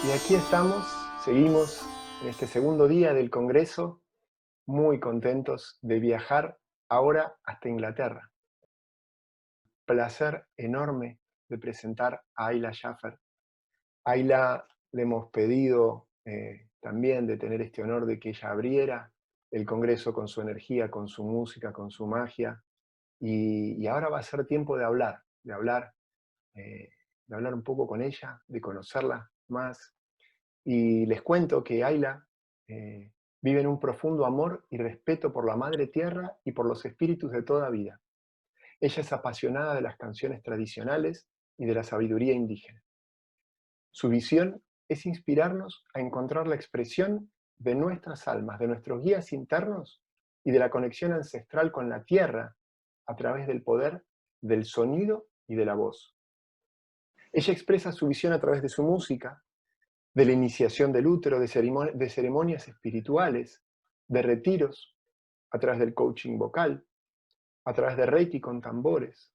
Y aquí estamos, seguimos en este segundo día del Congreso, muy contentos de viajar ahora hasta Inglaterra. Placer enorme de presentar a Ayla Schafer. Ayla le hemos pedido también de tener este honor de que ella abriera el Congreso con su energía, con su música, con su magia, y ahora va a ser tiempo de hablar un poco con ella, de conocerla más. Y les cuento que Ayla vive en un profundo amor y respeto por la Madre Tierra y por los espíritus de toda vida. Ella es apasionada de las canciones tradicionales y de la sabiduría indígena. Su visión es inspirarnos a encontrar la expresión de nuestras almas, de nuestros guías internos y de la conexión ancestral con la Tierra a través del poder del sonido y de la voz. Ella expresa su visión a través de su música, de la iniciación del útero, de ceremonias espirituales, de retiros, a través del coaching vocal, a través de Reiki con tambores,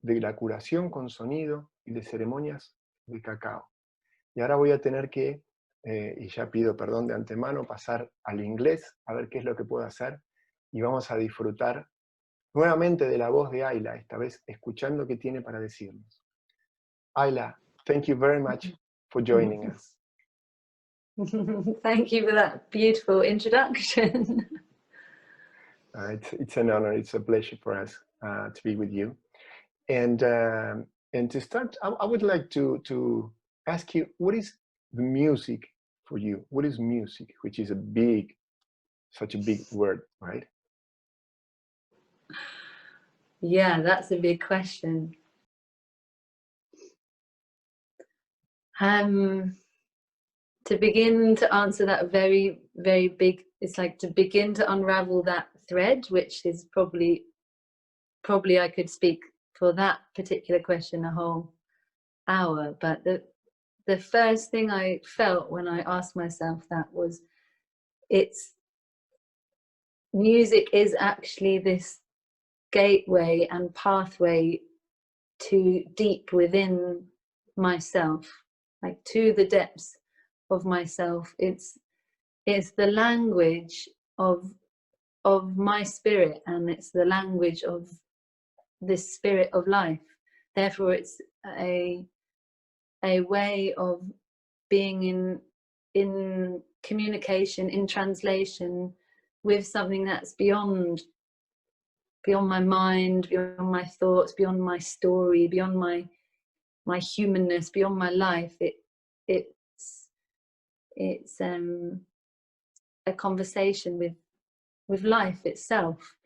de la curación con sonido y de ceremonias de cacao. Y ahora voy a tener que, y ya pido perdón de antemano, pasar al inglés, a ver qué es lo que puedo hacer, y vamos a disfrutar nuevamente de la voz de Ayla, esta vez escuchando qué tiene para decirnos. Ayla, thank you very much for joining us. Thank you for that beautiful introduction. It's an honor, it's a pleasure for us to be with you. And to start, I would like to ask you, what is the music for you? What is music, which is such a big word, right? Yeah, that's a big question. To begin to answer that very, very big, it's like to begin to unravel that thread, which is probably I could speak for that particular question a whole hour. But the first thing I felt when I asked myself that was, music is actually this gateway and pathway to deep within myself, like to the depths of myself. It's the language of my spirit, and it's the language of this spirit of life. Therefore, it's a way of being in communication, in translation with something that's beyond my mind, beyond my thoughts, beyond my story, beyond my humanness, beyond my life. It's a conversation with life itself.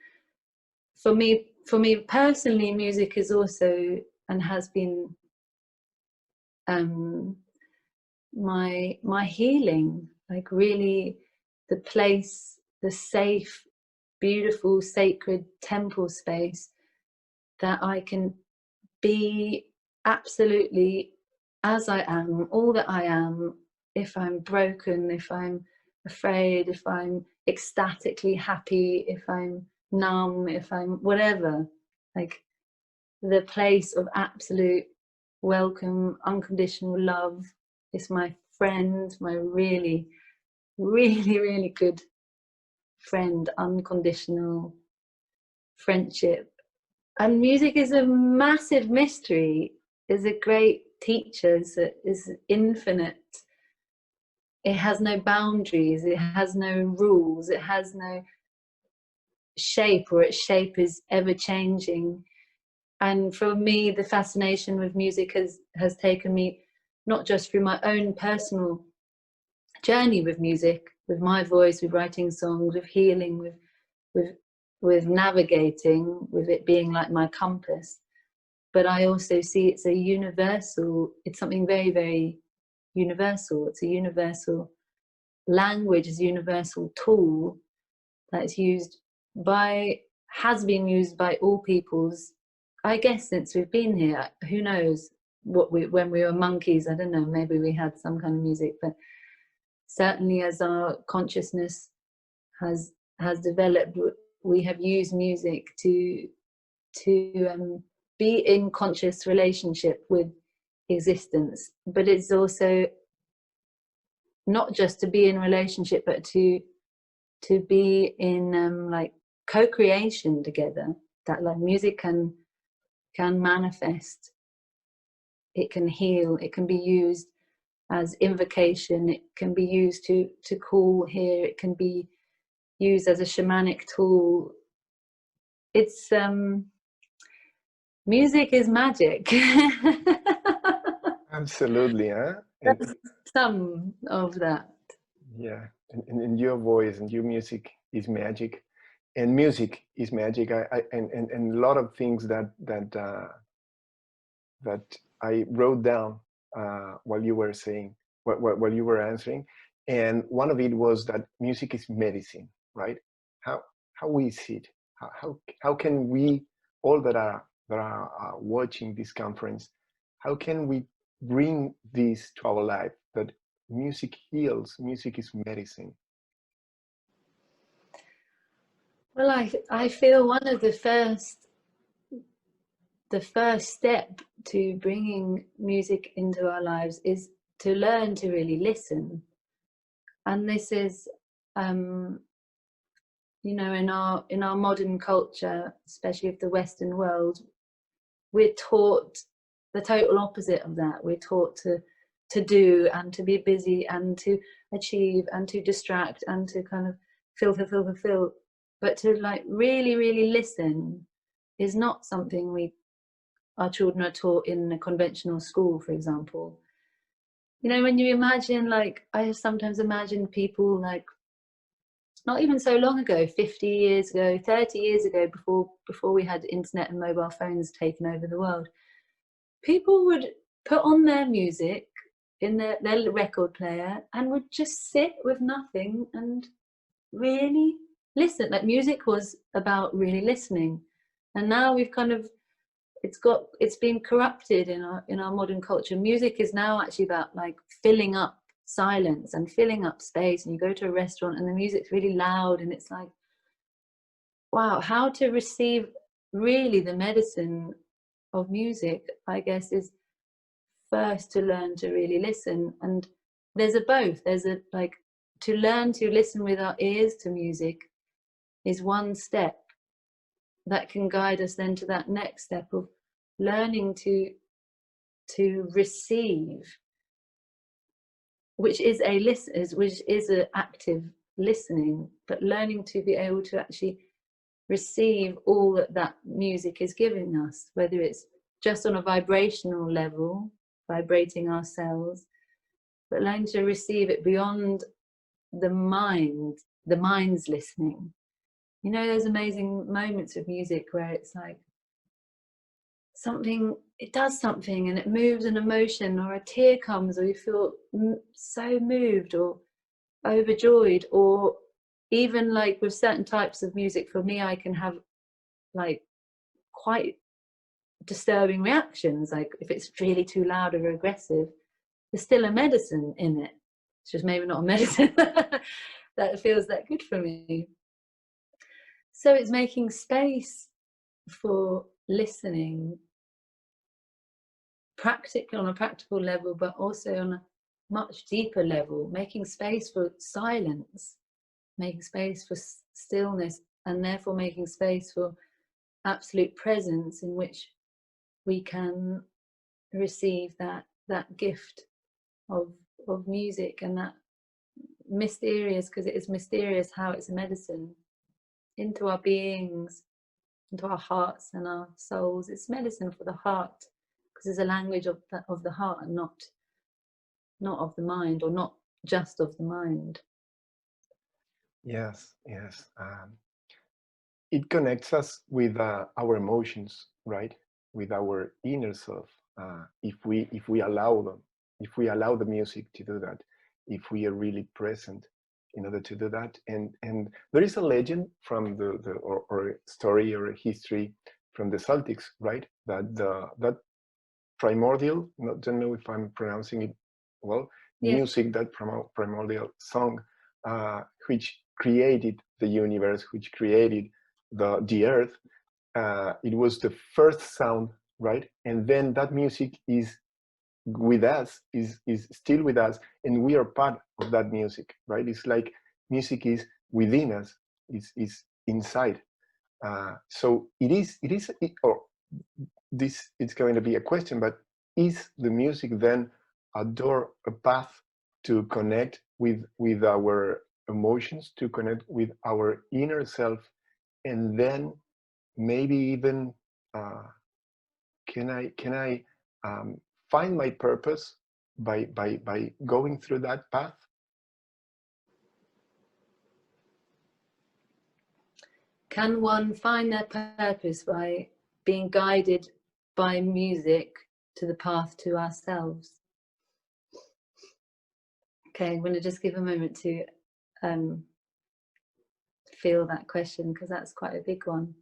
For me personally, music is also and has been my healing, like really the place, the safe, beautiful, sacred temple space that I can be absolutely as I am, all that I am. If I'm broken, if I'm afraid, if I'm ecstatically happy, if I'm numb, if I'm whatever, like the place of absolute welcome, unconditional love is my friend, my really, really, really good friend, unconditional friendship. And music is a massive mystery, is a great teacher, is infinite. It has no boundaries, it has no rules, it has no shape, or its shape is ever changing. And for me, the fascination with music has taken me not just through my own personal journey with music, with my voice, with writing songs, with healing, with navigating, with it being like my compass, but I also see it's a universal, it's something very, very universal. It's a universal language, it's a universal tool that has been used by all peoples, I guess, since we've been here. Who knows when we were monkeys, I don't know, maybe we had some kind of music, but certainly as our consciousness has developed, we have used music to be in conscious relationship with existence, but it's also not just to be in relationship, but to be in like co-creation together. That like music can manifest, it can heal, it can be used as invocation, it can be used to call here, it can be used as a shamanic tool. It's music is magic. Absolutely, huh? That's some of that. Yeah, and your voice and your music is magic, and music is magic. And a lot of things that I wrote down while you were saying, while you were answering, and one of it was that music is medicine, right? How we see it? How can we, all that are watching this conference, how can we bring this to our life, that music heals, music is medicine? Well, I feel one of the first step to bringing music into our lives is to learn to really listen. And this is you know, in our modern culture, especially of the Western world, we're taught the total opposite of that. We're taught to do and to be busy and to achieve and to distract and to kind of fulfill. But to like really, really listen is not something our children are taught in a conventional school, for example. You know, when you imagine, like, I have sometimes imagined people like, not even so long ago, 50 years ago, 30 years ago, before we had internet and mobile phones taken over the world, people would put on their music in their record player and would just sit with nothing and really listen. Like, music was about really listening. And now we've kind of, it's been corrupted in our modern culture. Music is now actually about like filling up silence and filling up space. And you go to a restaurant and the music's really loud, and it's like, wow, how to receive really the medicine of music, I guess, is first to learn to really listen. And there's a both. There's a like, to learn to listen with our ears to music is one step that can guide us then to that next step of learning to receive, which is an active listening, but learning to be able to actually receive all that music is giving us, whether it's just on a vibrational level, vibrating ourselves, but learning to receive it beyond the mind's listening. You know, there's amazing moments of music where it's like it does something and it moves an emotion, or a tear comes, or you feel so moved or overjoyed. Or even like with certain types of music, for me, I can have like quite disturbing reactions. Like if it's really too loud or aggressive, there's still a medicine in it. It's just maybe not a medicine that feels that good for me. So it's making space for listening, on a practical level, but also on a much deeper level, making space for silence, making space for stillness, and therefore making space for absolute presence, in which we can receive that gift of music, and that mysterious, because it is mysterious how it's a medicine into our beings, into our hearts and our souls. It's medicine for the heart, because it's a language of the heart, and not of the mind, or not just of the mind. Yes. It connects us with our emotions, right? With our inner self. If we allow them, if we allow the music to do that, if we are really present in order to do that. And there is a legend from or story or a history from the Celtics, right? That primordial, don't know if I'm pronouncing it well, Yeah. music, that primordial song, which created the universe, which created the earth. It was the first sound right? And then that music is with us, is still with us, and we are part of that music, right? It's like music is within us, is inside. So or this it's going to be a question, but is the music then a door, a path to connect with our emotions, to connect with our inner self, and then maybe even can I find my purpose by going through that path? Can one find their purpose by being guided by music to the path to ourselves? Okay, I'm going to just give a moment to feel that question, because that's quite a big one.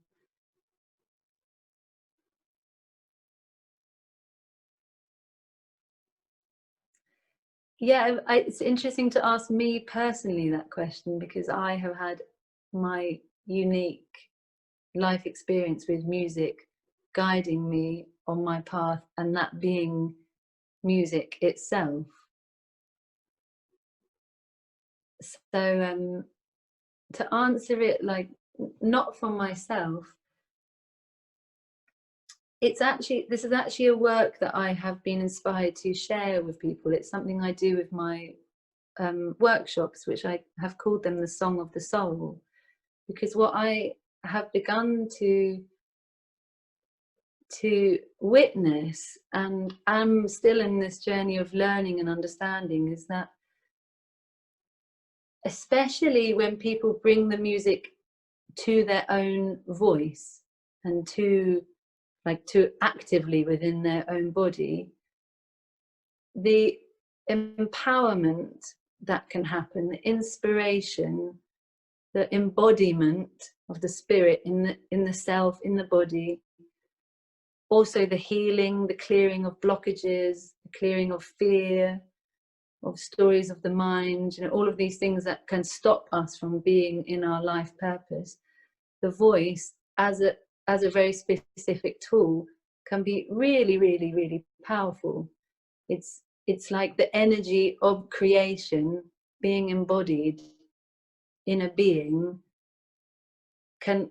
Yeah, it's interesting to ask me personally that question, because I have had my unique life experience with music guiding me on my path, and that being music itself. So to answer it, like, not for myself, this is actually a work that I have been inspired to share with people. It's something I do with my workshops, which I have called them the Song of the Soul, because what I have begun to witness, and I'm still in this journey of learning and understanding, is that especially when people bring the music to their own voice and to actively within their own body, the empowerment that can happen, the inspiration, the embodiment of the spirit in the self, in the body, also the healing, the clearing of blockages, the clearing of fear, of stories of the mind, all of these things that can stop us from being in our life purpose. The voice as a very specific tool can be really, really, really powerful. It's like the energy of creation being embodied in a being can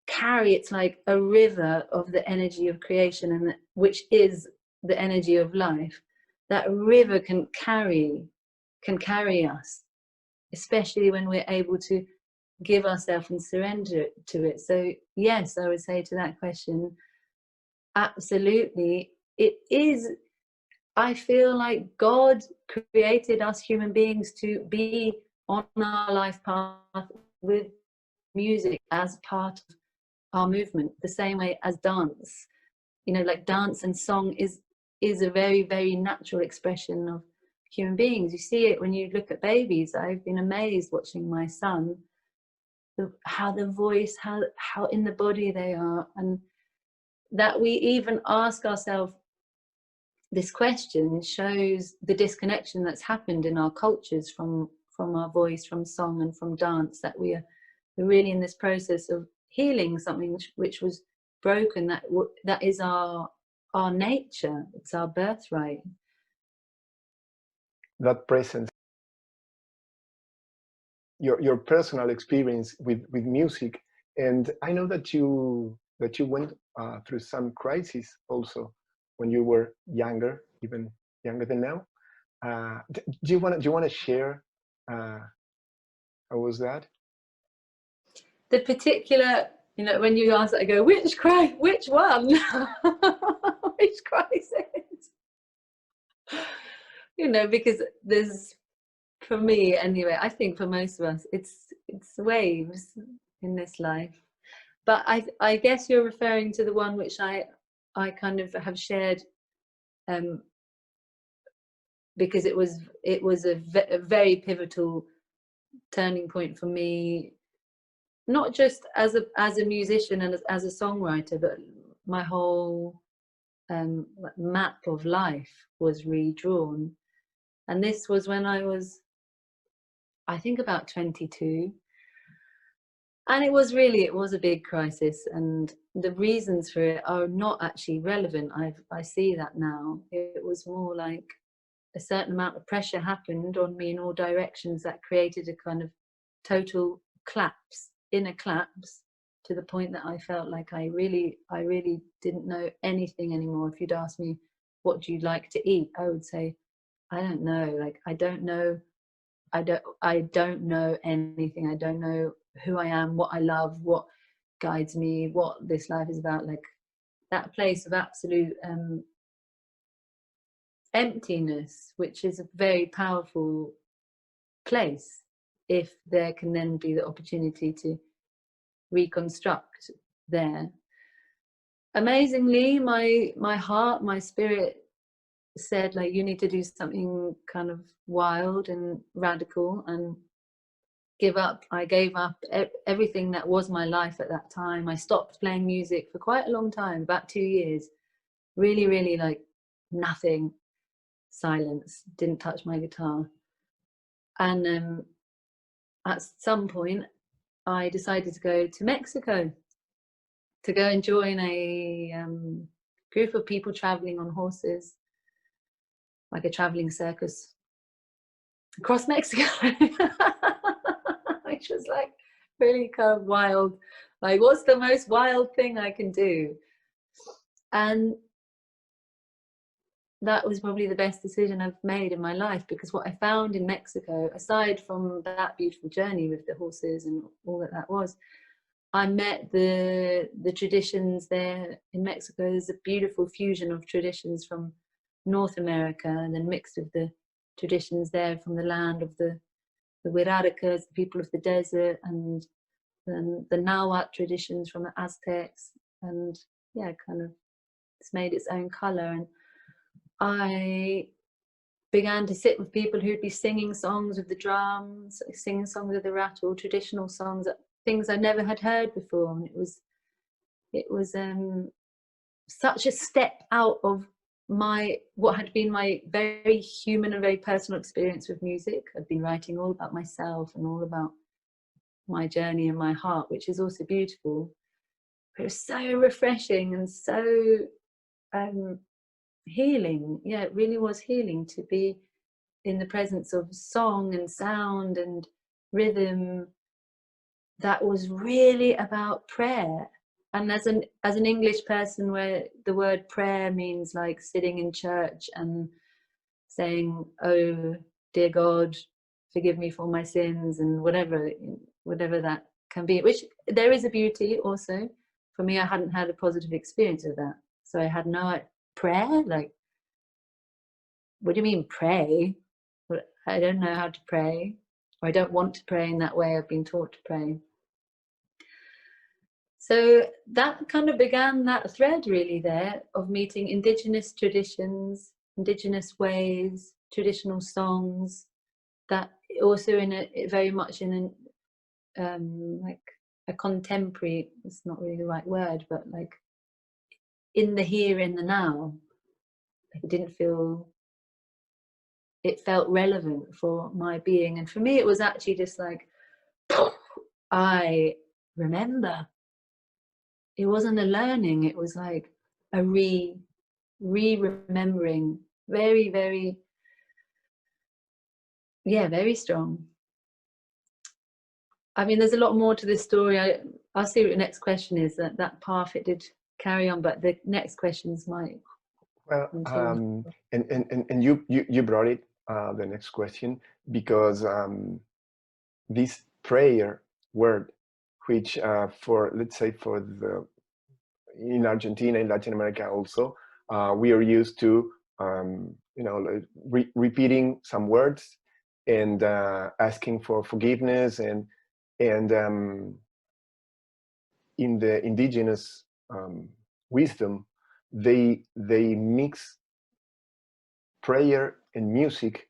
carry, it's like a river of the energy of creation, and which is the energy of life. That river can carry us, especially when we're able to give ourselves and surrender to it. So yes, I would say to that question, absolutely, it is. I feel like God created us human beings to be on our life path with music as part of our movement, the same way as dance. Like dance and song is a very, very natural expression of human beings. You see it when you look at babies. I've been amazed watching my son, how the voice, how in the body they are, and that we even ask ourselves this question shows the disconnection that's happened in our cultures from our voice, from song and from dance, that we're really in this process of healing something which was broken, that is our nature, it's our birthright. That presence, your personal experience with music, and I know that you went through some crises also when you were younger, even younger than now. Do you want to share how was that? The particular, when you ask, I go, which one? Which crisis? Because there's, for me anyway, I think for most of us, it's waves in this life. But I guess you're referring to the one which I kind of have shared, because it was a very pivotal turning point for me, not just as a musician and as a songwriter, but my whole map of life was redrawn. And this was when I was, I think, about 22. And it was a big crisis, and the reasons for it are not actually relevant. I see that now. It was more like a certain amount of pressure happened on me in all directions that created a kind of total collapse, inner collapse, to the point that I felt like I really didn't know anything anymore. If you'd asked me, what do you like to eat? I would say, I don't know. Like, I don't know anything. I don't know who I am, what I love, what guides me, what this life is about. Like, that place of absolute emptiness, which is a very powerful place, if there can then be the opportunity to reconstruct there. Amazingly, my heart, my spirit said, like, you need to do something kind of wild and radical and give up. I gave up everything that was my life at that time. I stopped playing music for quite a long time, about 2 years. Really, like, nothing, silence, didn't touch my guitar. And at some point, I decided to go to Mexico to go and join a group of people traveling on horses, like a traveling circus across Mexico, which was like really kind of wild. Like, what's the most wild thing I can do? And that was probably the best decision I've made in my life, because what I found in Mexico, aside from that beautiful journey with the horses and all that was, I met the traditions there in Mexico. There's a beautiful fusion of traditions from North America, and then mixed with the traditions there from the land of the Wiraricas, the people of the desert, and then the Nahuatl traditions from the Aztecs, and yeah, kind of it's made its own color. And I began to sit with people who'd be singing songs with the drums, singing songs with the rattle, traditional songs, things I never had heard before. And it was such a step out of what had been my very human and very personal experience with music. I'd been writing all about myself and all about my journey and my heart, which is also beautiful. But it was so refreshing and so healing. Yeah, it really was healing to be in the presence of song and sound and rhythm that was really about prayer. And as an English person, where the word prayer means like sitting in church and saying, oh dear God, forgive me for my sins, and whatever that can be, which there is a beauty also. For me, I hadn't had a positive experience of that, so I had no prayer. Like, what do you mean pray? I don't know how to pray, or I don't want to pray in that way I've been taught to pray. So that kind of began that thread really there of meeting indigenous traditions, indigenous ways, traditional songs, that also very much in like a contemporary, it's not really the right word, but like in the here, in the now. It felt relevant for my being. And for me, it was actually just like, I remember. It wasn't a learning, it was like a remembering. Very, very, yeah, very strong. I mean, there's a lot more to this story. I'll see what the next question is. That path, it did carry on, but the next questions might. Well, and you brought it, the next question, because this prayer word, which for, let's say, in Argentina, in Latin America also, we are used to like repeating some words and asking for forgiveness, and in the indigenous wisdom, they mix prayer and music,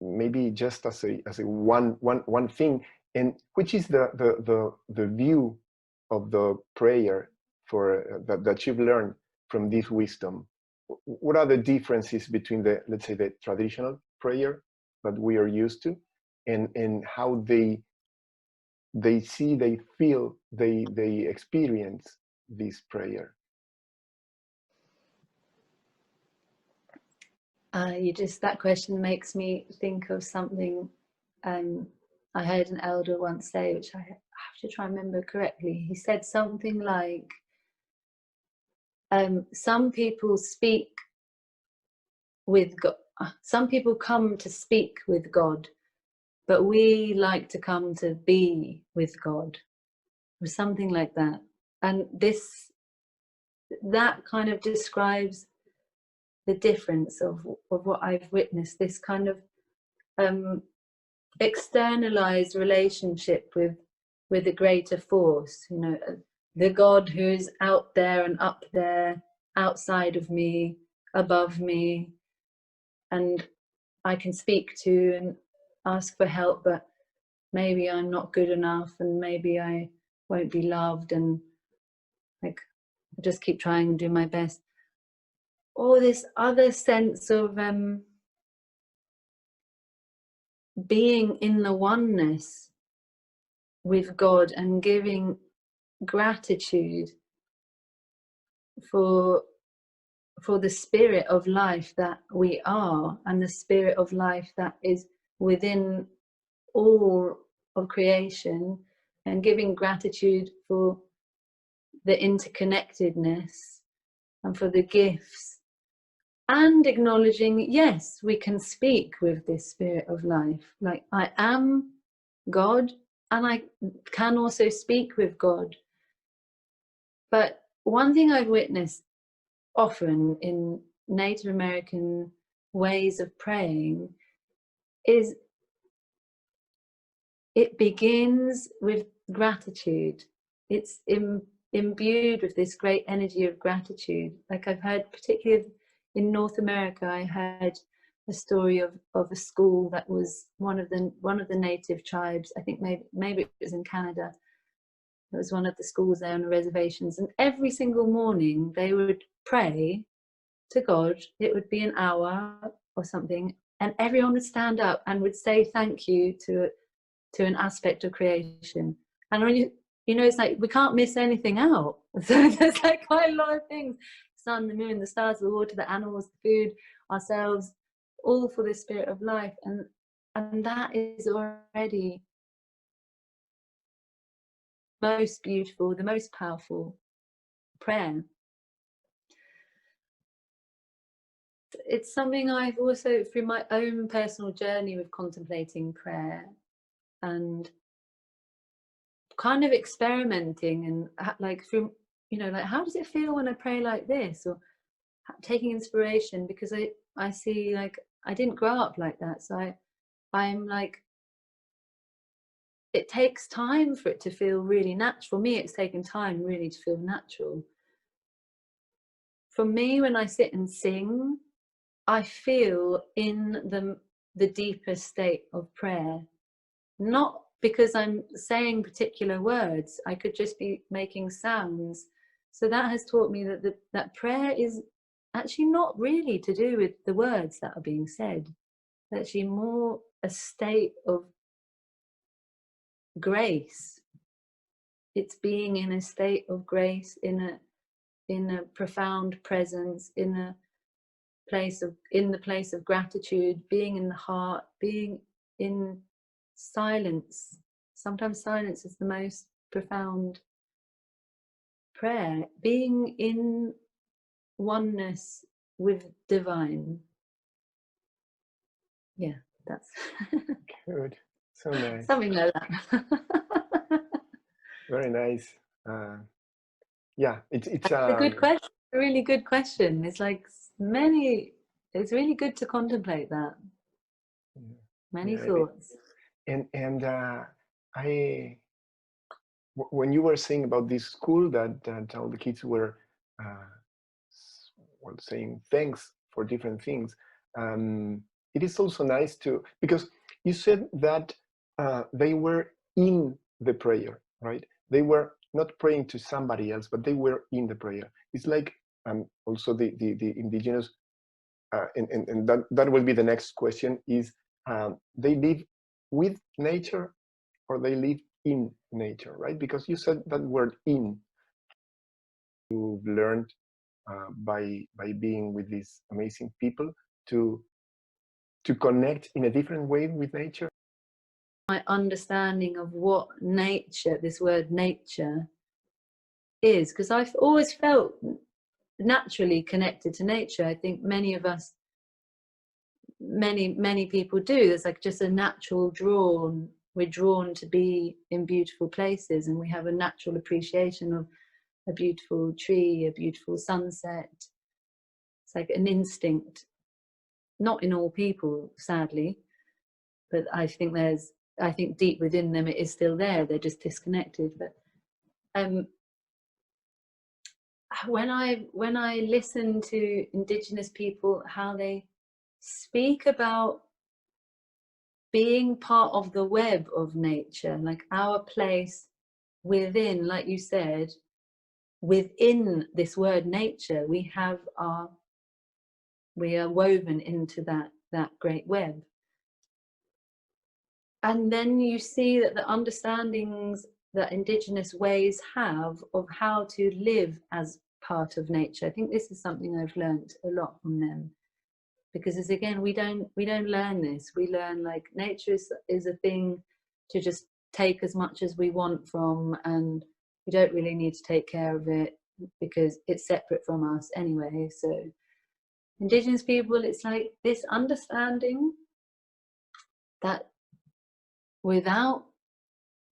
maybe just as a one thing, and which is the view of the prayer for that you've learned from this wisdom. What are the differences between let's say, the traditional prayer that we are used to, and how they they see, they feel, they experience this prayer? That question makes me think of something I heard an elder once say, which I have to try and remember correctly. He said something like, some people speak with God, some people come to speak with God, but we like to come to be with God, or something like that. And that kind of describes the difference of what I've witnessed, this kind of externalized relationship with a greater force, you know, the God who's out there and up there, outside of me, above me, and I can speak to and ask for help, but maybe I'm not good enough, and maybe I won't be loved, and like I just keep trying and do my best. Or this other sense of being in the oneness with God and giving gratitude for the spirit of life that we are, and the spirit of life that is within all of creation, and giving gratitude for the interconnectedness and for the gifts, and acknowledging, yes, we can speak with this spirit of life, like I am God and I can also speak with God. But one thing I've witnessed often in Native American ways of praying is it begins with gratitude. It's imbued with this great energy of gratitude. Like I've heard, particularly in North America, I heard a story of a school that was one of the native tribes. I think maybe it was in Canada. It was one of the schools there on the reservations, and every single morning they would pray to God. It would be an hour or something, and everyone would stand up and would say thank you to an aspect of creation. And when you know, it's like we can't miss anything out. So there's like quite a lot of things: the sun, the moon, the stars, the water, the animals, the food, ourselves, all for the spirit of life. And that is already most beautiful, the most powerful prayer. It's something I've also, through my own personal journey with contemplating prayer and kind of experimenting, and like through, you know, like how does it feel when I pray like this, or taking inspiration, because I see, like, I didn't grow up like that, so I'm like, it takes time for it to feel really natural. For me, it's taken time really to feel natural. For me, when I sit and sing, I feel in the deepest state of prayer, not because I'm saying particular words. I could just be making sounds. So that has taught me that that prayer is actually not really to do with the words that are being said. It's actually more a state of grace. It's being in a state of grace, in a profound presence, in the place of gratitude, being in the heart, being in silence. Sometimes silence is the most profound prayer, being in oneness with divine. Yeah, that's Good. So nice. something like that. Very nice. Yeah, it's a good question, a really good question. It's like it's really good to contemplate that. Many thoughts. And when you were saying about this school that all the kids were saying thanks for different things, it is also nice to, because you said that they were in the prayer, right? They were not praying to somebody else, but they were in the prayer. It's like also the indigenous, and that will be the next question, is they live with nature or they live in nature, right? Because you said that word in. You've learned by being with these amazing people to connect in a different way with nature. My understanding of what nature, this word nature, is, because I've always felt naturally connected to nature. I think many of us, many people do. There's like just a natural we're drawn to be in beautiful places, and we have a natural appreciation of a beautiful tree, a beautiful sunset. It's like an instinct, not in all people, sadly, but I think deep within them it is still there. They're just disconnected. But when I listen to Indigenous people, how they speak about being part of the web of nature, like our place within, like you said, within this word nature, we are woven into that great web. And then you see that the understandings that Indigenous ways have of how to live as part of nature, I think this is something I've learned a lot from them. Because as again, we don't learn this. We learn like nature is a thing to just take as much as we want from, and we don't really need to take care of it because it's separate from us anyway. So Indigenous people, it's like this understanding that without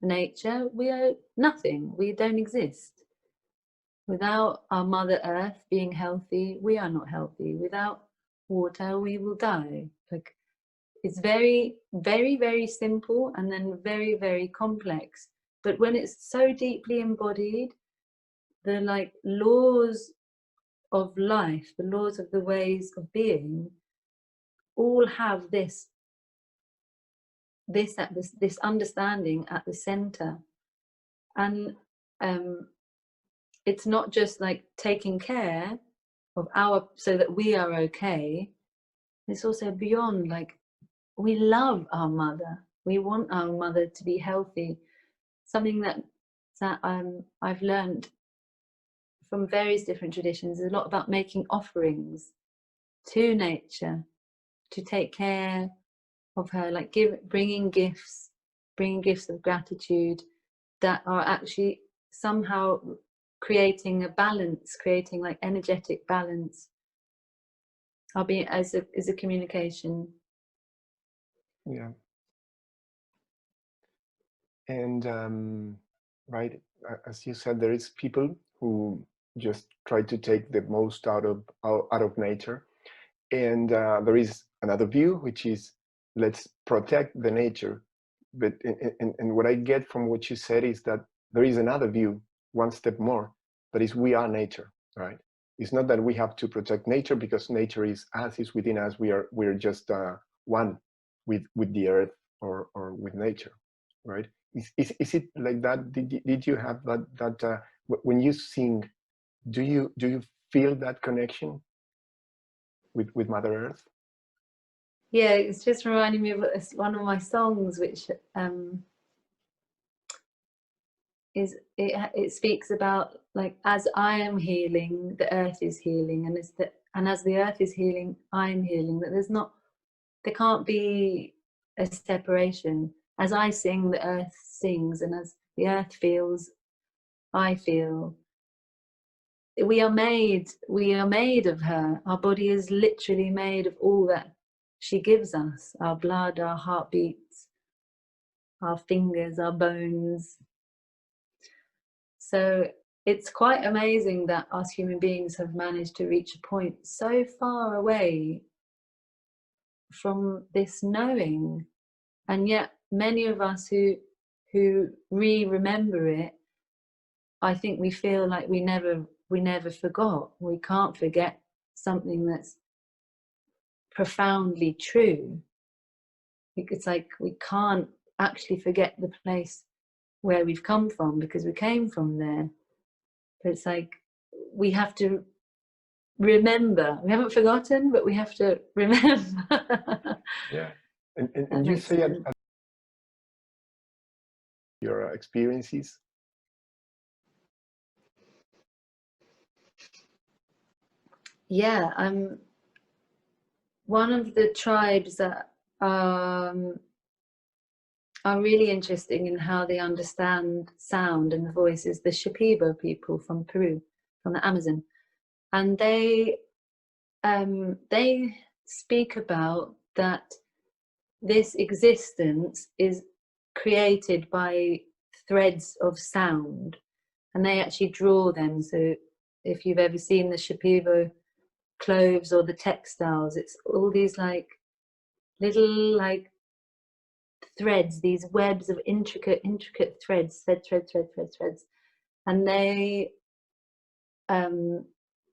nature we are nothing. We don't exist. Without our Mother Earth being healthy, we are not healthy. Without water, we will die. Like, it's very, very, very simple, and then very, very complex. But when it's so deeply embodied, the like laws of life, the laws of the ways of being, all have this understanding at the center. And it's not just like taking care of so that we are okay. It's also beyond, like, we love our mother. We want our mother to be healthy. Something that I've learned from various different traditions is a lot about making offerings to nature to take care of her, like bringing gifts of gratitude that are actually somehow creating a balance, creating like energetic balance. I'll be as a communication. Yeah. And right, as you said, there is people who just try to take the most out of nature, and there is another view, which is let's protect the nature. But and what I get from what you said is that there is another view, one step more, that is we are nature, right? It's not that we have to protect nature because nature is us, is within us. We're just one with the earth or with nature, right? Is it like that? Did you have that when you sing, do you feel that connection with Mother Earth? Yeah, it's just reminding me of one of my songs, which it speaks about, like, as I am healing, the earth is healing, and as the earth is healing, I'm healing. That there can't be a separation. As I sing, the earth sings, and as the earth feels, I feel. We are made of her. Our body is literally made of all that she gives us: our blood, our heartbeats, our fingers, our bones. So it's quite amazing that us human beings have managed to reach a point so far away from this knowing, and yet many of us who remember it, I think we feel like we never forgot. We can't forget something that's profoundly true. It's like we can't actually forget the place where we've come from because we came from there. But it's like we have to remember. We haven't forgotten, but we have to remember. Yeah, and you say your experiences? Yeah, I'm one of the tribes that are really interesting in how they understand sound and the voice is the Shipibo people from Peru, from the Amazon. And they speak about that this existence is created by threads of sound, and they actually draw them. So if you've ever seen the Shipibo clothes or the textiles, it's all these like little like threads, these webs of intricate threads, threads, and they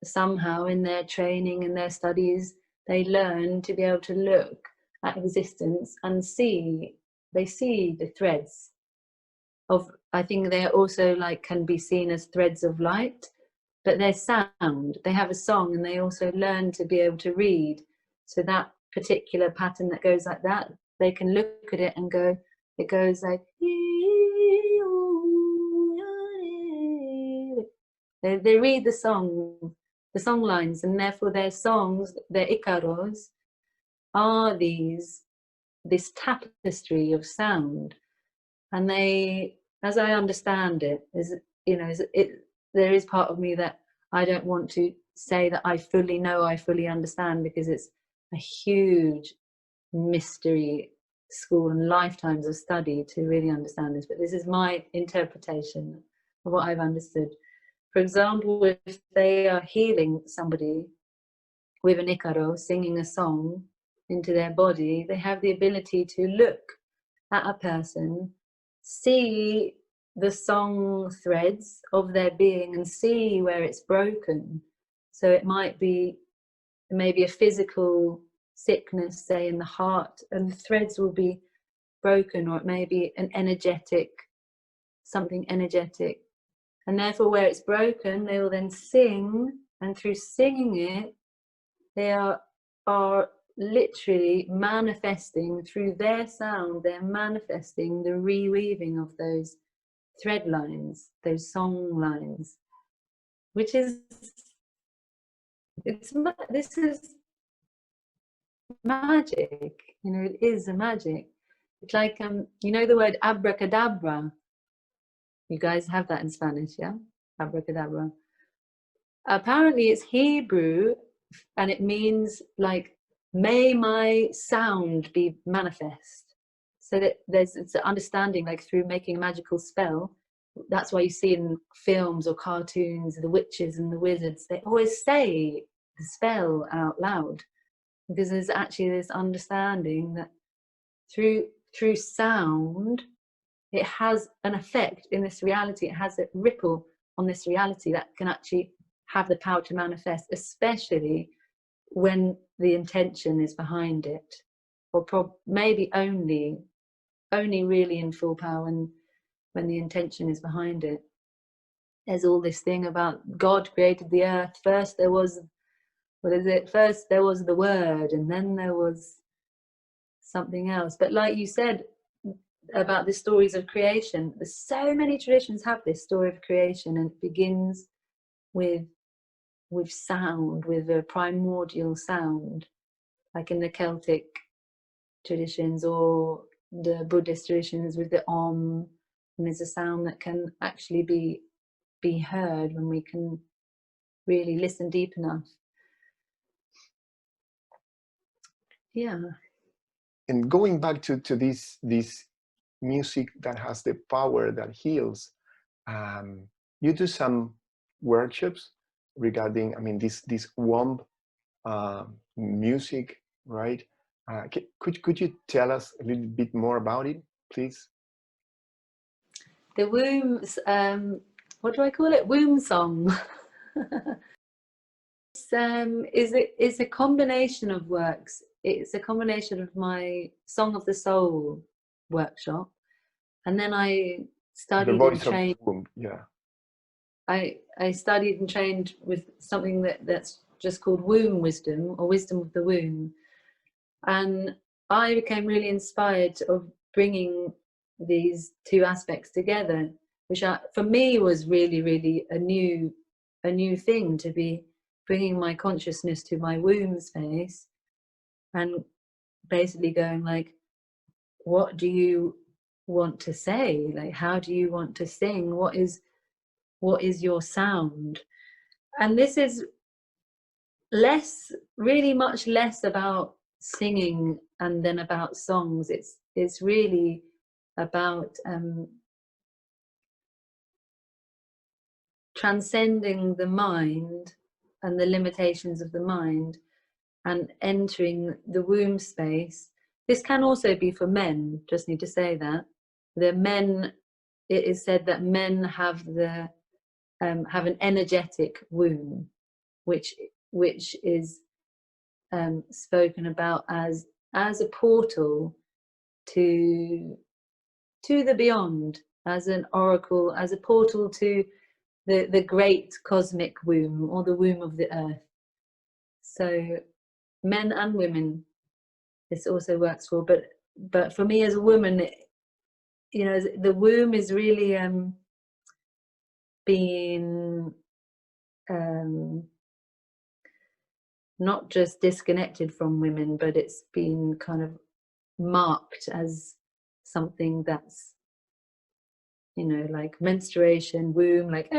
somehow in their training and their studies they learn to be able to look at existence and they see the threads of, I think they're also like can be seen as threads of light, but they're sound. They have a song, and they also learn to be able to read. So that particular pattern that goes like that, they can look at it and go, it goes like, they read the song lines, and therefore their songs, their ikaros, are this tapestry of sound. And they, as I understand it, there is part of me that I don't want to say that I fully know, I fully understand, because it's a huge mystery school and lifetimes of study to really understand this. But this is my interpretation of what I've understood. For example, if they are healing somebody with an ikaro, singing a song into their body, they have the ability to look at a person, see the song threads of their being and see where it's broken. So it might be maybe a physical sickness, say in the heart, and the threads will be broken, or it may be an energetic, something energetic. And therefore where it's broken, they will then sing, and through singing it, they are literally manifesting through their sound, they're manifesting the reweaving of those thread lines, those song lines, which is, this is magic, it is a magic. It's like, the word abracadabra. You guys have that in Spanish, yeah? Abracadabra. Apparently it's Hebrew, and it means like, may my sound be manifest. So that it's an understanding, like through making a magical spell. That's why you see in films or cartoons, the witches and the wizards, they always say the spell out loud, because there's actually this understanding that through sound, it has an effect in this reality. It has a ripple on this reality that can actually have the power to manifest, especially when the intention is behind it, or maybe only really in full power when the intention is behind it. There's all this thing about God created the earth. First there was, first there was the word, and then there was something else. But like you said about the stories of creation, there's so many traditions have this story of creation, and it begins with sound, with a primordial sound, like in the Celtic traditions or the Buddhist traditions with the Om. And there's a sound that can actually be heard when we can really listen deep enough. Yeah. And going back to this music that has the power that heals, you do some workshops regarding, this womb music, right? Could you tell us a little bit more about it, please? The womb's, what do I call it? Womb song. It's a combination of works. It's a combination of my Song of the Soul workshop, and then I studied The voice and trained. of the womb, yeah. I studied and trained with something that's just called womb wisdom, or wisdom of the womb, and I became really inspired of bringing these two aspects together, which for me was really, really a new thing, to be bringing my consciousness to my womb space and basically going like, what do you want to say? Like, how do you want to sing? What is your sound? And this is really much less about singing and then about songs. It's really about transcending the mind and the limitations of the mind and entering the womb space. This can also be for men, just need to say that. It is said that men have an energetic womb, which is spoken about as a portal to the beyond, as an oracle, as a portal to the great cosmic womb, or the womb of the earth. So men and women, this also works for, but for me as a woman, the womb is really being not just disconnected from women, but it's been kind of marked as something that's, like menstruation, womb, like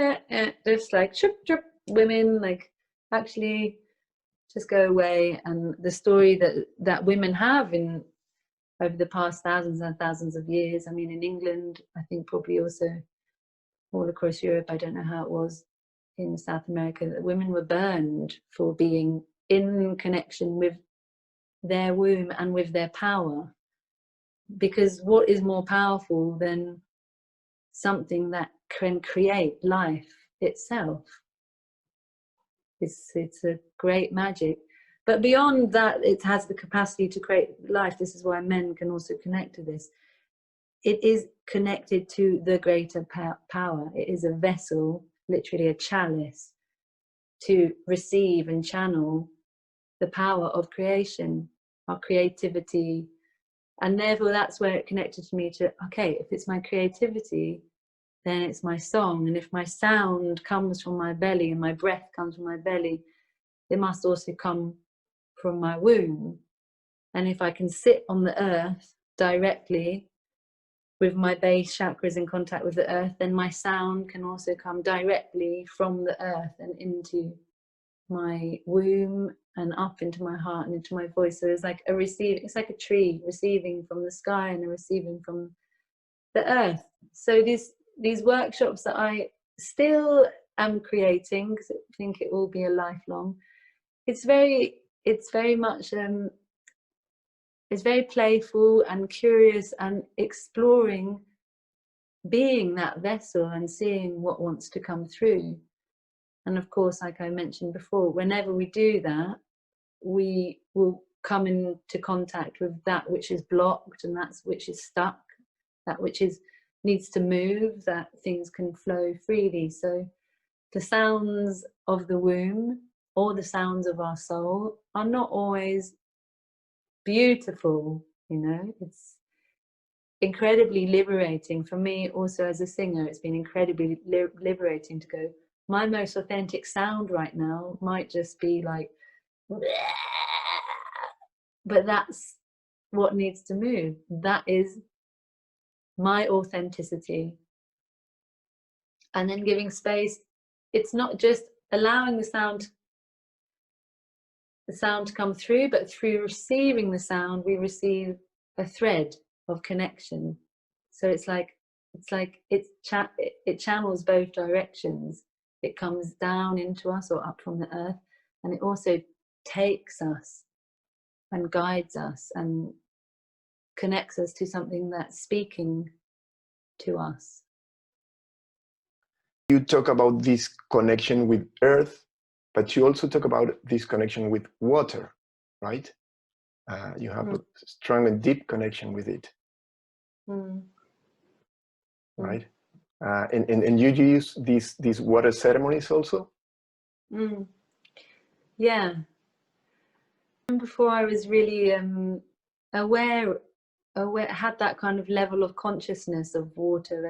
just like chup chup, women, like actually just go away. And the story that women have over the past thousands and thousands of years, I mean, in England, I think probably also all across Europe, I don't know how it was in South America, that women were burned for being in connection with their womb and with their power. Because what is more powerful than something that can create life itself? It's a great magic. But beyond that, it has the capacity to create life. This is why men can also connect to this. It is connected to the greater power. It is a vessel, literally a chalice, to receive and channel the power of creation, our creativity. And therefore that's where it connected to me to, okay, if it's my creativity, then it's my song. And if my sound comes from my belly and my breath comes from my belly, it must also come from my womb. And if I can sit on the earth directly with my base chakras in contact with the earth, then my sound can also come directly from the earth and into my womb and up into my heart and into my voice. So it's like it's like a tree receiving from the sky and receiving from the earth. So these workshops that I still am creating, because I think it will be a lifelong, it's very much it's very playful and curious and exploring, being that vessel and seeing what wants to come through. And of course, like I mentioned before, whenever we do that, we will come into contact with that which is blocked and that which is stuck, that which needs to move, that things can flow freely. So the sounds of the womb or the sounds of our soul are not always beautiful, it's incredibly liberating. For me also as a singer, it's been incredibly liberating to go, my most authentic sound right now might just be like, but that's what needs to move. That is my authenticity. And then giving space, it's not just allowing the sound to come through, but through receiving the sound, we receive a thread of connection. So it channels both directions. It comes down into us or up from the earth, and it also takes us and guides us and connects us to something that's speaking to us. You talk about this connection with earth, but you also talk about this connection with water, right? You have a strong and deep connection with it, right? And you use these water ceremonies also? Yeah. Before I was really aware aware, had that kind of level of consciousness of water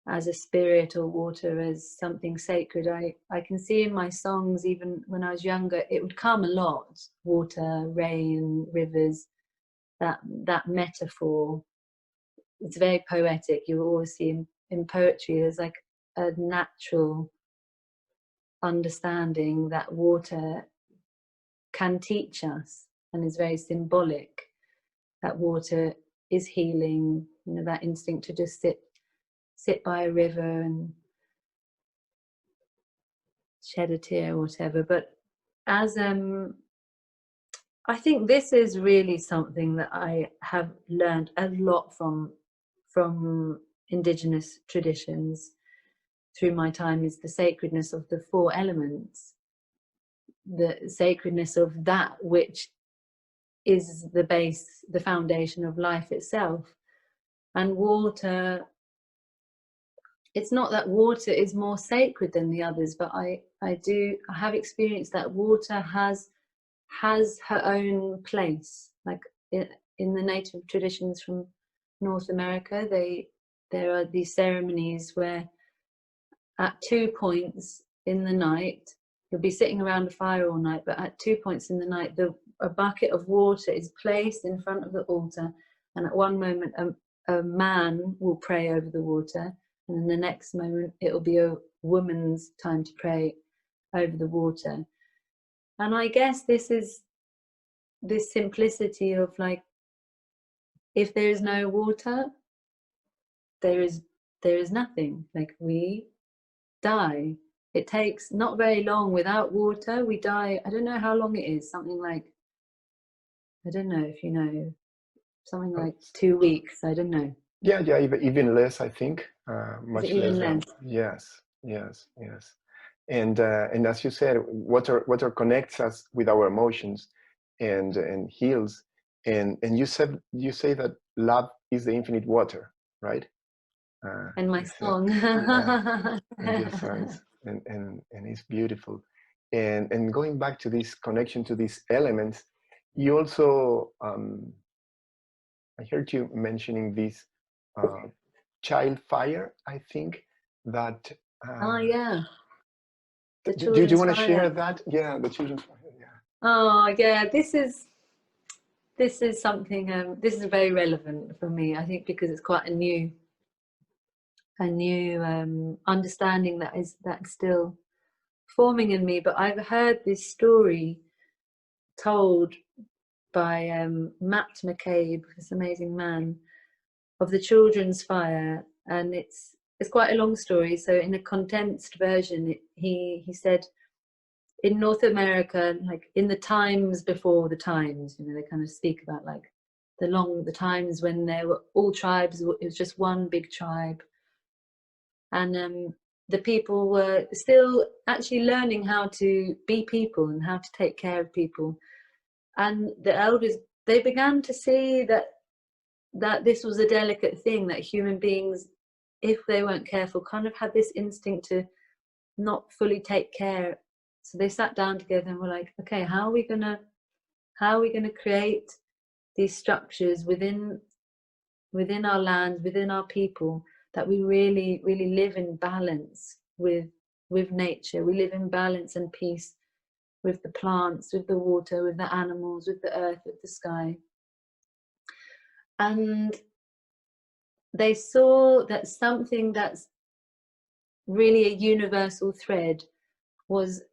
as a spirit, or water as something sacred. I can see in my songs, even when I was younger, it would come a lot: water, rain, rivers, that metaphor. It's very poetic. You always see in poetry there's like a natural understanding that water can teach us, and is very symbolic, that water is healing, you know, that instinct to just sit by a river and shed a tear or whatever. But as I think this is really something that I have learned a lot from indigenous traditions through my time, is the sacredness of the 4 elements, the sacredness of that which is the base, the foundation of life itself. And water, it's not that water is more sacred than the others, but I have experienced that water has her own place. Like in the native traditions from North America, there are these ceremonies where at 2 points in the night, you'll be sitting around a fire all night, but at 2 points in the night, a bucket of water is placed in front of the altar, and at one moment a man will pray over the water, and in the next moment it'll be a woman's time to pray over the water. And I guess this is this simplicity of, like, if there is no water, there is nothing. Like, we die. It takes not very long. Without water, we die. I don't know how long it is. Something like, I don't know if you know, something like 2 weeks. I don't know. Yeah, even less, I think. Much even less. Yes. And as you said, water connects us with our emotions and heals. And you say that love is the infinite water, right? And my song. Yeah, and your songs, and it's beautiful. And going back to this connection to these elements, you also I heard you mentioning this child fire, I think, that Oh yeah, the do you children's want to fire. share that? Yeah, the children's fire. Yeah. Oh yeah, this is something, this is very relevant for me, I think, because it's quite a new understanding that's still forming in me. But I've heard this story told by Matt McCabe, this amazing man, of the children's fire, and it's quite a long story. So in a condensed version, he said, in North America, like in the times before the times, you know, they kind of speak about like the times when there were all tribes, it was just one big tribe, and the people were still actually learning how to be people and how to take care of people. And the elders, they began to see that this was a delicate thing, that human beings, if they weren't careful, kind of had this instinct to not fully take care. So they sat down together and were like, okay, how are we gonna create these structures within our land, within our people, that we really live in balance with nature. We live in balance and peace with the plants, with the water, with the animals, with the earth, with the sky. And they saw that something that's really a universal thread was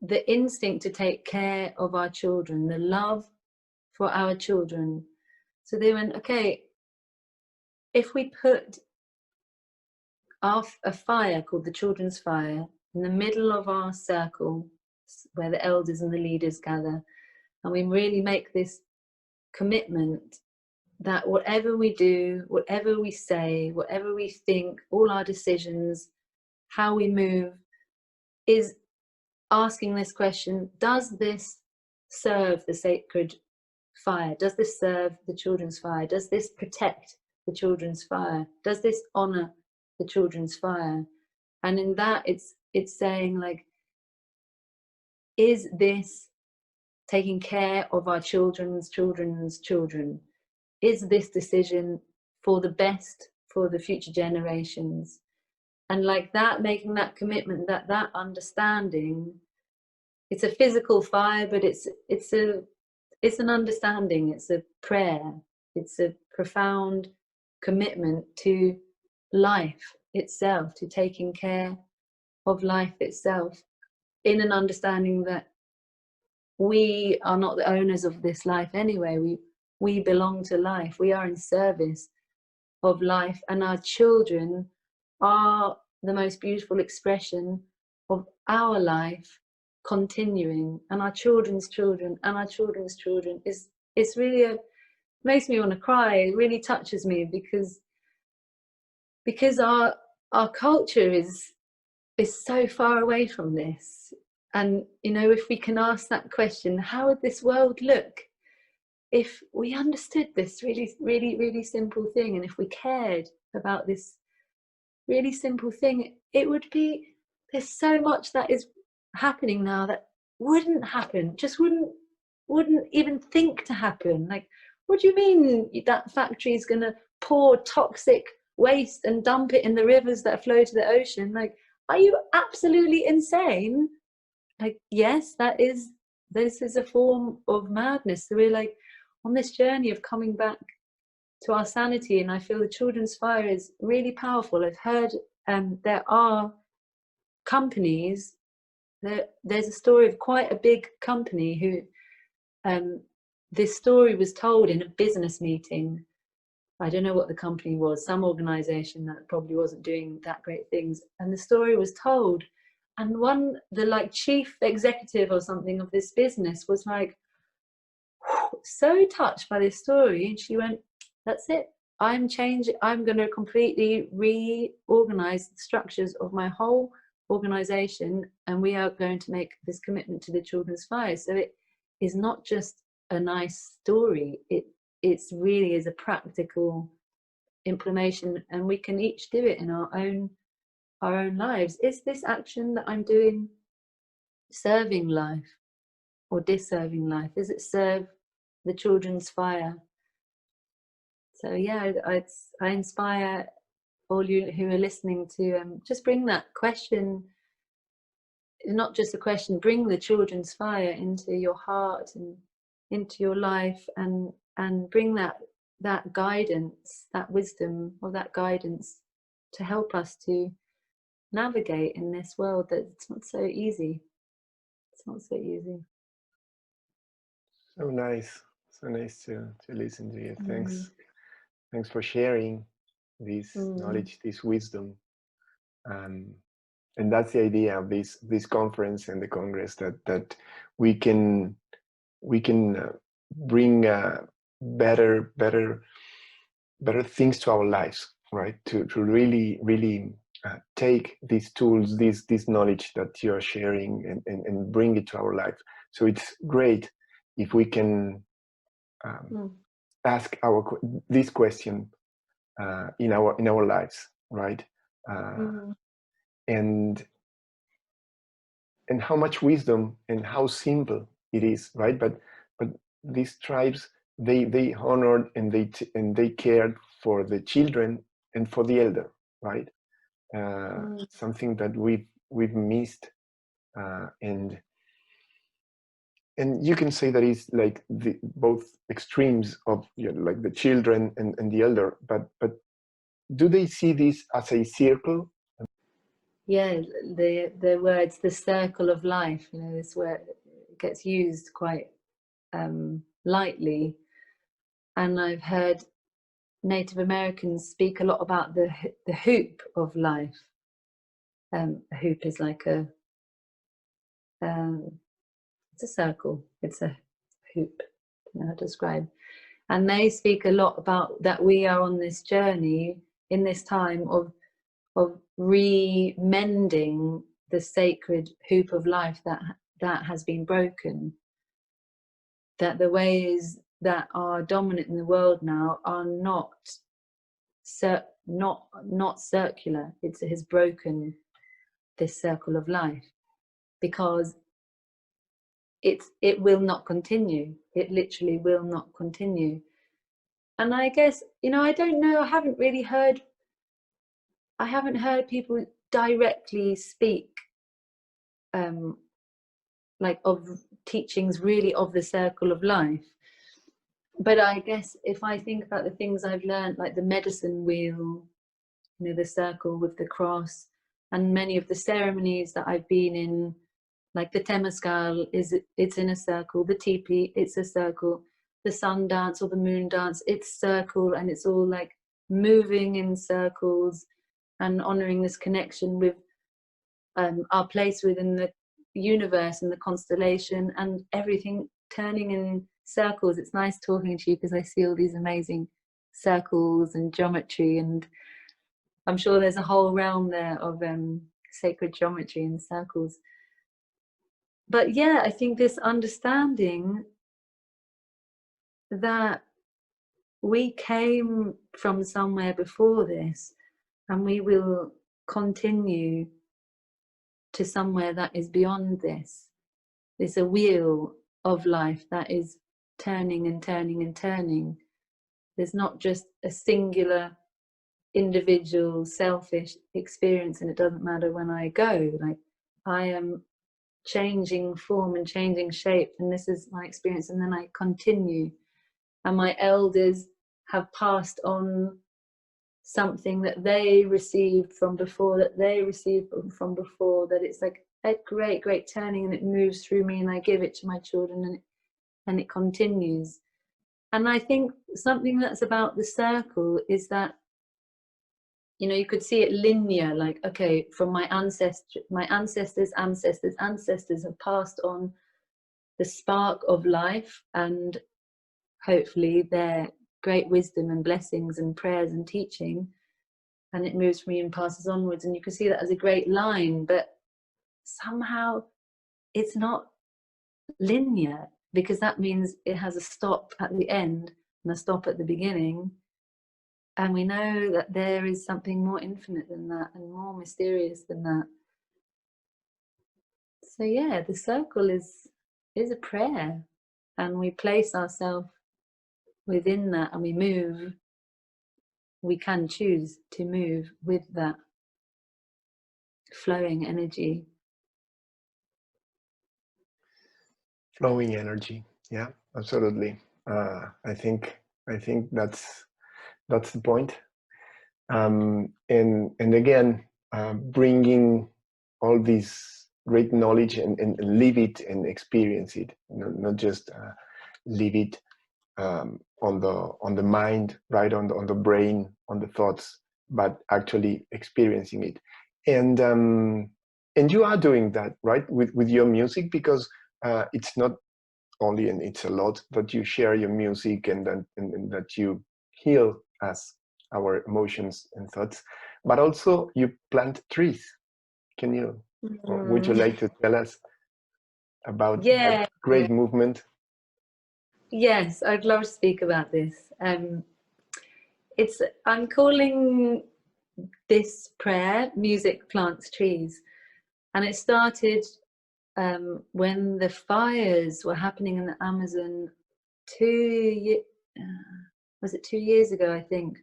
the instinct to take care of our children, the love for our children. So they went, okay, if we put a fire called the children's fire in the middle of our circle, where the elders and the leaders gather, and we really make this commitment that whatever we do, whatever we say, whatever we think, all our decisions, how we move, is asking this question: does this serve the sacred fire? Does this serve the children's fire? Does this protect the children's fire? Does this honor the children's fire? And in that, it's saying, like, is this taking care of our children's children? is this decision for the best for the future generations? And like that, making that commitment, that understanding, it's a physical fire, but it's an understanding, it's a prayer, it's a profound commitment to life itself, to taking care of life itself, in an understanding that we are not the owners of this life anyway. We belong to life. We are in service of life, and our children are the most beautiful expression of our life continuing, and our children's children and our children's children. It's really makes me want to cry. It really touches me, because our culture is so far away from this. And you know, if we can ask that question, how would this world look if we understood this really, really, really simple thing, and if we cared about this really simple thing? It would be, there's so much that is happening now that wouldn't happen, just wouldn't even think to happen. Like, what do you mean that factory is going to pour toxic waste and dump it in the rivers that flow to the ocean? Like, are you absolutely insane? Like, yes, this is a form of madness. So we're like on this journey of coming back to our sanity, and I feel the children's fire is really powerful. I've heard there are companies, there's a story of quite a big company who this story was told in a business meeting. I don't know what the company was, some organization that probably wasn't doing that great things, and the story was told, and the like chief executive or something of this business was like so touched by this story, and she went, that's it, I'm going to completely reorganize the structures of my whole organization, and we are going to make this commitment to the children's fire. So it is not just a nice story, it really is a practical implementation, and we can each do it in our own lives. Is this action that I'm doing serving life or disserving life? Does it serve the children's fire? So yeah, I inspire all you who are listening to just bring that question, not just a question, bring the children's fire into your heart and into your life, and bring that guidance, that wisdom, or that guidance to help us to navigate in this world that's not so easy. It's not so easy. So nice to listen to you. Thanks for sharing this knowledge, this wisdom, and that's the idea of this conference and the Congress, that we can bring better things to our lives, right? To really take these tools, this knowledge that you're sharing, and bring it to our life. So it's great if we can ask this question in our lives, right? And how much wisdom and how simple it is, right? But these tribes, they honored and they cared for the children and for the elder, right? Something that we've missed, and you can say that is like both extremes of, you know, like the children and the elder, but do they see this as a circle? Yeah, the words, the circle of life, you know, this word gets used quite lightly, and I've heard Native Americans speak a lot about the hoop of life. A hoop is like it's a circle, it's a hoop, I don't know how to describe. And they speak a lot about that we are on this journey in this time of remending the sacred hoop of life that has been broken. That the ways that are dominant in the world now are not circular. It has broken this circle of life, because it will not continue. It literally will not continue. And I guess, you know, I don't know, I haven't heard people directly speak like of teachings really of the circle of life. But I guess if I think about the things I've learned, like the medicine wheel, you know, the circle with the cross, and many of the ceremonies that I've been in, like the temescal, it's in a circle, the tipi, it's a circle, the sun dance or the moon dance, it's circle, and it's all like moving in circles and honoring this connection with our place within the universe and the constellation, and everything turning in circles. It's nice talking to you because I see all these amazing circles and geometry, and I'm sure there's a whole realm there of sacred geometry and circles. But yeah, I think this understanding that we came from somewhere before this, and we will continue to somewhere that is beyond this. It's a wheel of life that is turning and turning and turning. There's not just a singular individual selfish experience, and it doesn't matter when I go. Like, I am changing form and changing shape, and this is my experience, and then I continue, and my elders have passed on something that they received from before, that it's like a great turning, and it moves through me, and I give it to my children, and it continues. And I think something that's about the circle is that, you know, you could see it linear, like, okay, from my ancestors have passed on the spark of life, and hopefully their great wisdom and blessings and prayers and teaching, and it moves from me and passes onwards. And you can see that as a great line, but somehow it's not linear, because that means it has a stop at the end and a stop at the beginning. And we know that there is something more infinite than that and more mysterious than that. So yeah, the circle is a prayer, and we place ourselves within that, and we move. We can choose to move with that flowing energy. Flowing energy, yeah, absolutely. I think that's the point. And again, bringing all this great knowledge and live it and experience it, not just live it on the mind, right, on the brain, on the thoughts, but actually experiencing it. And you are doing that, right, with your music, because it's not only, and it's a lot, that you share your music and that you heal us, our emotions and thoughts, but also you plant trees. Can you, or would you like to tell us about that great movement? Yes, I'd love to speak about this. I'm calling this prayer Music Plants Trees, and it started when the fires were happening in the Amazon 2 years ago, I think.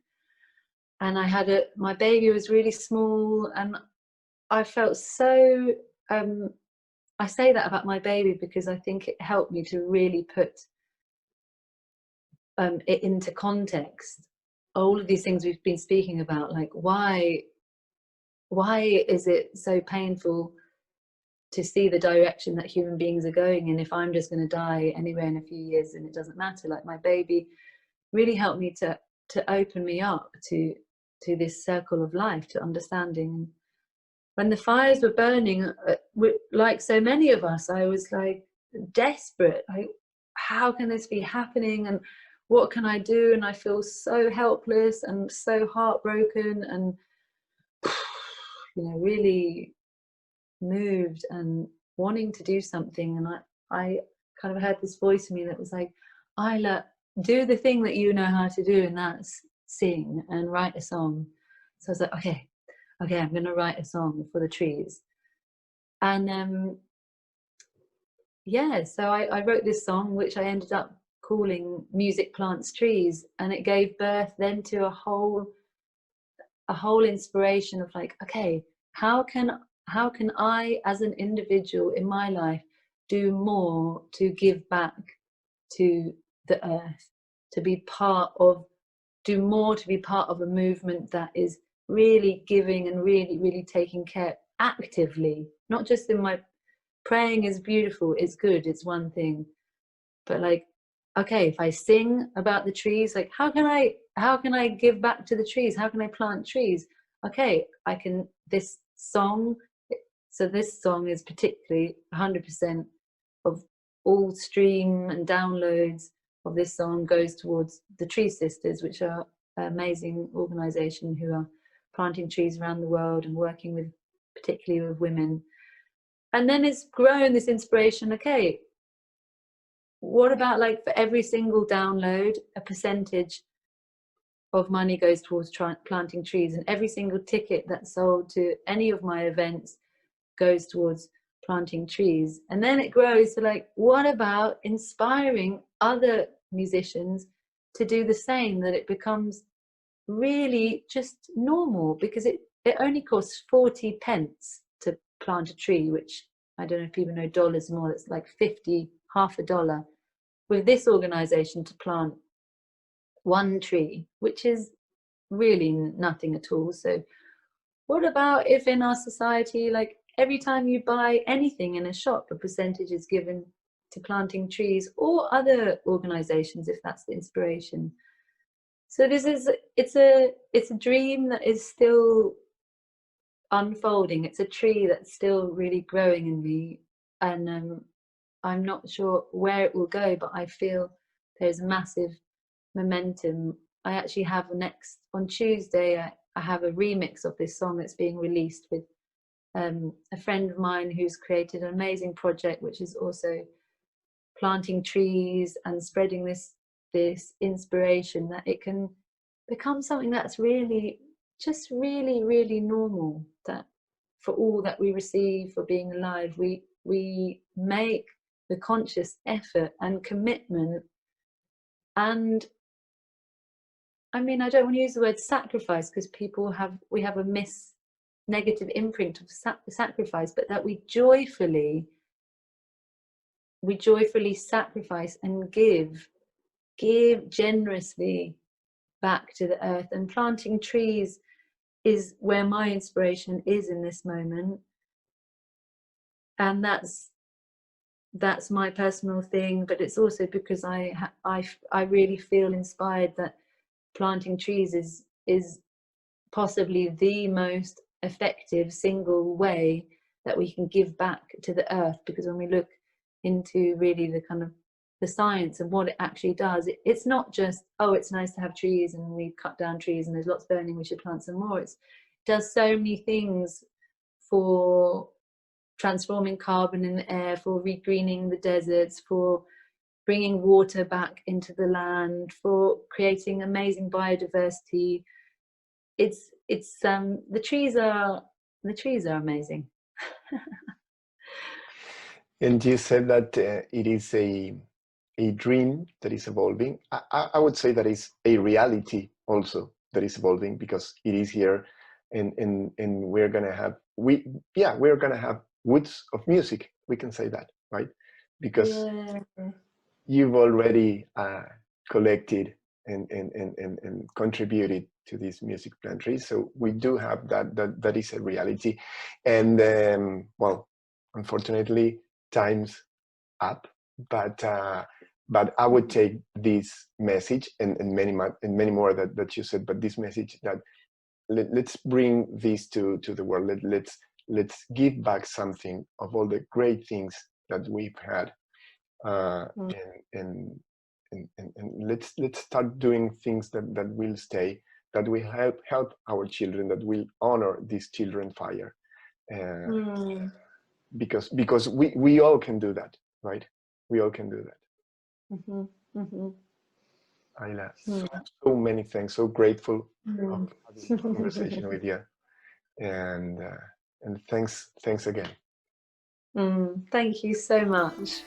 And I had my baby was really small, and I felt so, I say that about my baby because I think it helped me to really put it into context. All of these things we've been speaking about, like why is it so painful to see the direction that human beings are going in if I'm just going to die anywhere in a few years and it doesn't matter? Like, my baby really helped me to open me up to this circle of life, to understanding. When the fires were burning, like so many of us, I was like desperate, like, how can this be happening, and what can I do? And I feel so helpless and so heartbroken, and you know, really moved and wanting to do something. And I kind of heard this voice in me that was like, Ayla, do the thing that you know how to do, and that's sing and write a song. So I was like, okay, I'm going to write a song for the trees. And yeah, so I wrote this song, which I ended up calling music plants trees, and it gave birth then to a whole inspiration of like, okay, how can I as an individual in my life do more to give back to the earth, to be part of a movement that is really giving and really taking care actively, not just in my praying is beautiful, it's good, it's one thing, but like, okay, if I sing about the trees, like how can I give back to the trees? How can I plant trees? Okay, I can, this song, so this song is particularly 100% of all stream and downloads of this song goes towards the Tree Sisters, which are an amazing organization who are planting trees around the world and working with, particularly with women. And then it's grown this inspiration, okay, what about like for every single download, a percentage of money goes towards planting trees, and every single ticket that's sold to any of my events goes towards planting trees. And then it grows to like, what about inspiring other musicians to do the same, that it becomes really just normal, because it only costs 40 pence to plant a tree, which I don't know if people know dollars more, it's like 50, half a dollar, with this organization to plant one tree, which is really nothing at all. So what about if in our society, like every time you buy anything in a shop, a percentage is given to planting trees, or other organizations if that's the inspiration. So this is, it's a dream that is still unfolding. It's a tree that's still really growing in me, and I'm not sure where it will go, but I feel there's massive momentum. I actually have on Tuesday, I have a remix of this song that's being released with a friend of mine who's created an amazing project, which is also planting trees and spreading this inspiration, that it can become something that's really just really normal, that for all that we receive for being alive, we make the conscious effort and commitment. And I mean, I don't want to use the word sacrifice, because we have a negative imprint of sacrifice, but that we joyfully sacrifice and give generously back to the earth. And planting trees is where my inspiration is in this moment, and that's my personal thing. But it's also because I really feel inspired that planting trees is possibly the most effective single way that we can give back to the earth. Because when we look into really the kind of the science and what it actually does, it's not just, oh, it's nice to have trees and we cut down trees and there's lots burning, we should plant some more. It does so many things for transforming carbon in the air, for regreening the deserts, for bringing water back into the land, for creating amazing biodiversity. It's the trees are amazing. And you said that it is a dream that is evolving. I would say that is a reality also that is evolving, because it is here, and we're gonna have woods of music. We can say that, right? Because you've already collected and contributed to these music plant trees. So we do have that is a reality. And well, unfortunately, time's up, but I would take this message and many more that you said, but this message that let's bring this to the world. Let's give back something of all the great things that we've had, and let's start doing things that will stay, that will help our children, that will honor this children fire, because we all can do that, right? We all can do that. Ayla, so many thanks. So grateful of having this conversation with you, and thanks again. Thank you so much.